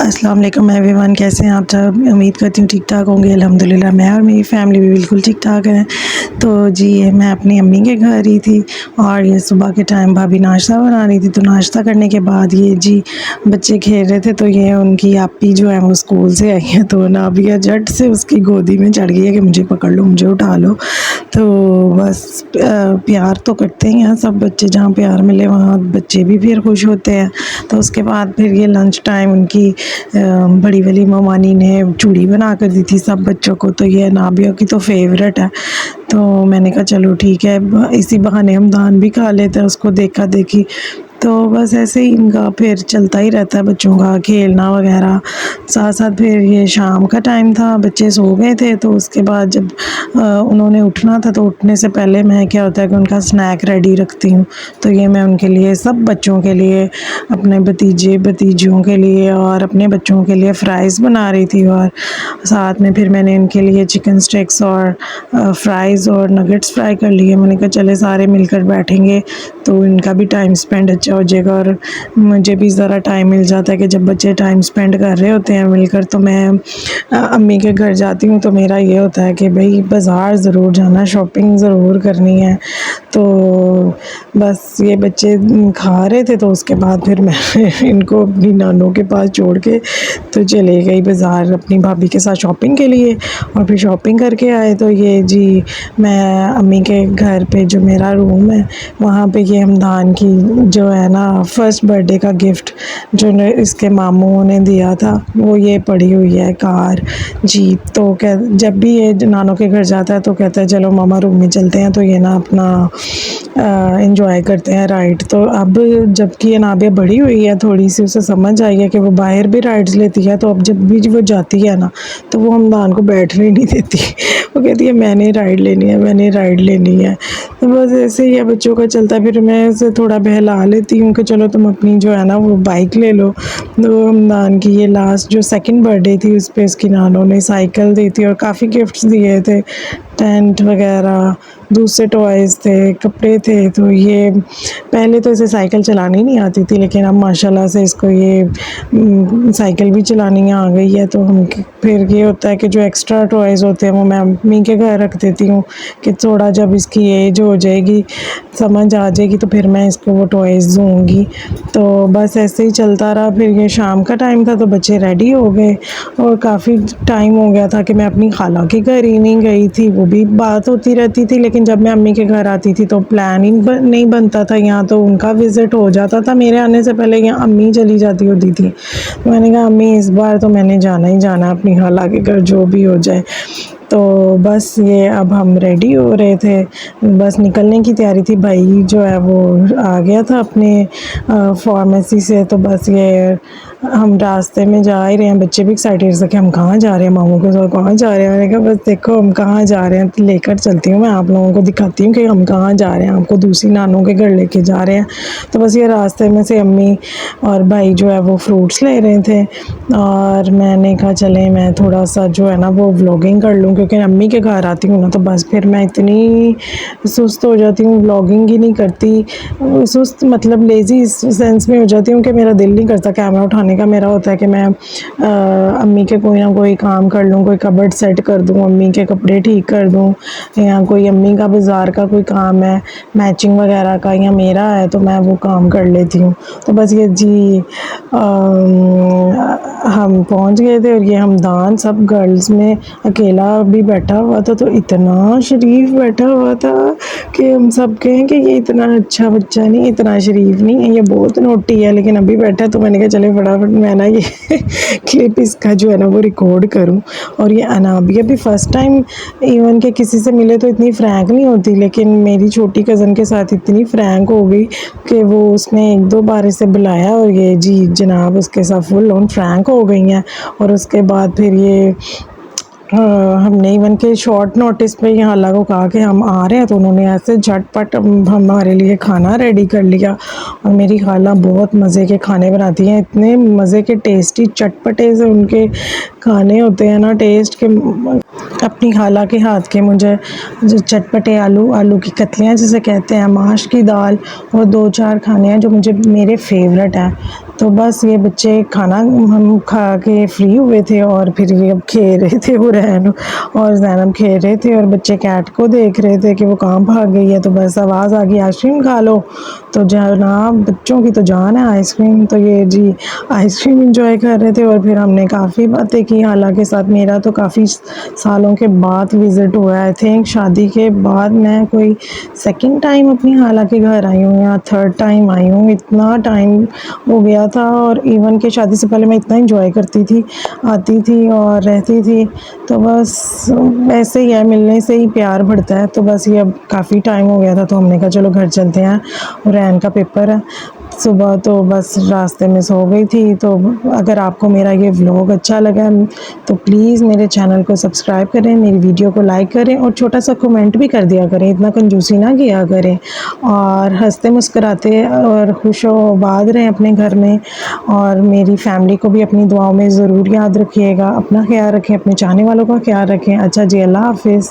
अस्सलाम वालेकुम एवरीवन, कैसे हैं आप सब। उम्मीद करती हूँ ठीक ठाक होंगे। अल्हम्दुलिल्लाह मैं और मेरी फैमिली भी बिल्कुल ठीक ठाक है। तो जी मैं अपनी अम्मी के घर ही थी और ये सुबह के टाइम भाभी नाश्ता बना रही थी। तो नाश्ता करने के बाद ये जी बच्चे खेल रहे थे, तो ये उनकी आपी जो है वो स्कूल से आई है, तो नाबिया झट से उसकी गोदी में चढ़ गई है कि मुझे पकड़ लो, मुझे उठा लो। तो बस प्यार तो करते ही हैं सब बच्चे, जहाँ प्यार मिले वहाँ बच्चे भी फिर खुश होते हैं। तो उसके बाद फिर ये लंच टाइम उनकी बड़ी वाली ममानी ने चूड़ी बना कर दी थी सब बच्चों को। तो ये नाबिया की तो फेवरेट है। तो मैंने कहा चलो ठीक है, इसी बहाने हम दान भी खा लेते हैं, उसको देखा देखी। तो बस ऐसे ही इनका फिर चलता ही रहता है बच्चों का खेलना वगैरह। साथ साथ फिर ये शाम का टाइम था, बच्चे सो गए थे। तो उसके बाद जब उन्होंने उठना था, तो उठने से पहले मैं क्या होता है कि उनका स्नैक रेडी रखती हूँ। तो ये मैं उनके लिए, सब बच्चों के लिए, अपने भतीजे भतीजियों के लिए और अपने बच्चों के लिए फ़्राइज़ बना रही थी। और साथ में फिर मैंने इनके लिए चिकन स्टिक्स और फ़्राइज़ और नगेट्स फ्राई कर लिए। मैंने कहा चले सारे मिलकर बैठेंगे तो इनका भी टाइम स्पेंड अच्छा हो जाएगा और मुझे भी ज़रा टाइम मिल जाता है कि जब बच्चे टाइम स्पेंड कर रहे होते हैं मिलकर। तो मैं अम्मी के घर जाती हूँ तो मेरा ये होता है कि भाई बाज़ार ज़रूर जाना, शॉपिंग ज़रूर करनी है। तो बस ये बच्चे खा रहे थे, तो उसके बाद फिर मैं इनको अपनी नानों के पास छोड़ के तो चले गई बाज़ार अपनी भाभी के साथ शॉपिंग के लिए। और फिर शॉपिंग करके आए तो ये जी मैं अम्मी के घर पे जो मेरा रूम है वहाँ पे ये हमदान की जो है ना फर्स्ट बर्थडे का गिफ्ट जो इसके मामू ने दिया था वो ये पड़ी हुई है कार जी। तो जब भी ये नानों के घर जाता है तो कहता है चलो मामा रूम में चलते हैं, तो ये ना अपना इंजॉय करते हैं राइड। तो अब जबकि ये नाबिया बड़ी हुई है थोड़ी सी, उसे समझ आई है कि वो बाहर भी राइड्स लेती है, तो अब जब भी वो जाती है ना तो वो हमदान को बैठने नहीं देती। वो कहती है मैंने राइड लेनी है, मैंने राइड लेनी है। तो बस ऐसे ही है बच्चों का चलता है। फिर मैं उसे थोड़ा बहला लेती हूँ कि चलो तुम अपनी जो है ना वो बाइक ले लो। तो हमदान की ये लास्ट जो सेकंड बर्थडे थी उस पर उसकी नानों ने साइकिल दी थी और काफ़ी गिफ्ट्स दिए थे, टेंट वगैरह, दूसरे टॉयज़ थे, कपड़े थे। तो ये पहले तो इसे साइकिल चलानी नहीं आती थी, लेकिन अब माशाल्लाह से इसको ये साइकिल भी चलानी आ गई है। तो हम फिर ये होता है कि जो एक्स्ट्रा टॉयज़ होते हैं वो मैं अम्मी के घर रख देती हूँ कि थोड़ा जब इसकी एज हो जाएगी, समझ आ जाएगी, तो फिर मैं इसको वो टॉयज़ दूँगी। तो बस ऐसे ही चलता रहा। फिर ये शाम का टाइम था तो बच्चे रेडी हो गए और काफ़ी टाइम हो गया था कि मैं अपनी खाला के घर ही नहीं गई थी। वो भी बात होती रहती थी, लेकिन जब मैं अम्मी के घर आती थी तो प्लान ही नहीं बनता था। यहाँ तो उनका विज़िट हो जाता था, मेरे आने से पहले यहाँ अम्मी चली जाती होती थी। तो मैंने कहा अम्मी इस बार तो मैंने जाना ही जाना अपनी खाला के घर, जो भी हो जाए। तो बस ये अब हम रेडी हो रहे थे, बस निकलने की तैयारी थी। भाई जो है वो आ गया था अपने फार्मेसी से। तो बस ये हम रास्ते में जा ही रहे हैं, बच्चे भी एक्साइटेड थे कि हम कहाँ जा रहे हैं, मामू के साथ कहाँ जा रहे हैं। मैंने कहा बस देखो हम कहाँ जा रहे हैं, तो लेकर चलती हूँ, मैं आप लोगों को दिखाती हूँ कि हम कहाँ जा रहे हैं, आपको दूसरी नानों के घर लेके जा रहे हैं। तो बस ये रास्ते में से अम्मी और भाई जो है वो फ्रूट्स ले रहे थे और मैंने कहा चले मैं थोड़ा सा जो है ना वो व्लॉगिंग कर लूँ, क्योंकि अम्मी के घर आती हूँ ना तो बस फिर मैं इतनी सुस्त हो जाती हूँ, व्लॉगिंग ही नहीं करती। सुस्त मतलब लेज़ी इस सेंस में हो जाती हूँ कि मेरा दिल नहीं करता कैमरा उठाने का। मेरा होता है कि मैं अम्मी के कोई ना कोई काम कर लूँ, कोई कबर्ड सेट कर दूँ, अम्मी के कपड़े ठीक कर दूँ, या कोई अम्मी का बाज़ार का कोई काम है मैचिंग वगैरह का या मेरा है तो मैं वो काम कर लेती हूँ। तो बस ये जी हम पहुँच गए थे और ये हमदान सब गर्ल्स में अकेला भी बैठा हुआ था। तो इतना शरीफ बैठा हुआ था कि हम सब कहें कि ये इतना अच्छा बच्चा नहीं, इतना शरीफ नहीं है, ये बहुत नोटी है, लेकिन अभी बैठा। तो मैंने कहा चले फटाफट मैं ना ये क्लिप इसका जो है ना वो रिकॉर्ड करूं। और ये अनाबिया भी फ़र्स्ट टाइम इवन के किसी से मिले तो इतनी फ्रैंक नहीं होती, लेकिन मेरी छोटी कज़न के साथ इतनी फ्रैंक हो गई कि वो उसने एक दो बार इसे बुलाया और ये जी जनाब उसके साथ फुल ऑन फ्रैंक हो गई हैं। और उसके बाद फिर ये हमने इवन के शॉर्ट नोटिस पे यहाँ खाला को कहा कि हम आ रहे हैं, तो उन्होंने ऐसे झटपट हमारे लिए खाना रेडी कर लिया। और मेरी खाला बहुत मज़े के खाने बनाती हैं, इतने मज़े के टेस्टी चटपटे से उनके खाने होते हैं ना टेस्ट के। अपनी खाला के हाथ के मुझे जो चटपटे आलू की कतलियाँ जिसे कहते हैं, माश की दाल और दो चार खाने हैं जो मुझे मेरे फेवरेट हैं। तो बस ये बच्चे खाना हम खा के फ्री हुए थे और फिर ये अब खेल रहे थे, वो रहन और ज़ैनब खेल रहे थे और बच्चे कैट को देख रहे थे कि वो कहाँ भाग गई है। तो बस आवाज़ आ गई आइसक्रीम खा लो, तो जनाब बच्चों की तो जान है आइसक्रीम। तो ये जी आइसक्रीम इंजॉय कर रहे थे और फिर हमने काफ़ी बातें की। हालांकि साथ मेरा तो काफ़ी सालों के बाद विज़िट हुआ है, आई थिंक शादी के बाद मैं कोई सेकंड टाइम अपनी खाला के घर आई हूँ या थर्ड टाइम आई हूँ। इतना टाइम हो गया था और इवन के शादी से पहले मैं इतना इंजॉय करती थी, आती थी और रहती थी। तो बस ऐसे ही है, मिलने से ही प्यार बढ़ता है। तो बस ये अब काफ़ी टाइम हो गया था तो हमने कहा चलो घर चलते हैं, और रैन का पेपर है सुबह, तो बस रास्ते में सो गई थी। तो अगर आपको मेरा ये व्लॉग अच्छा लगा तो प्लीज़ मेरे चैनल को सब्सक्राइब करें, मेरी वीडियो को लाइक करें और छोटा सा कमेंट भी कर दिया करें, इतना कंजूसी ना किया करें। और हंसते मुस्कुराते और खुश व आबाद रहें अपने घर में, और मेरी फैमिली को भी अपनी दुआओं में ज़रूर याद रखिएगा। अपना ख्याल रखें, अपने चाहने वालों का ख्याल रखें। अच्छा जी, अल्लाह हाफिज़।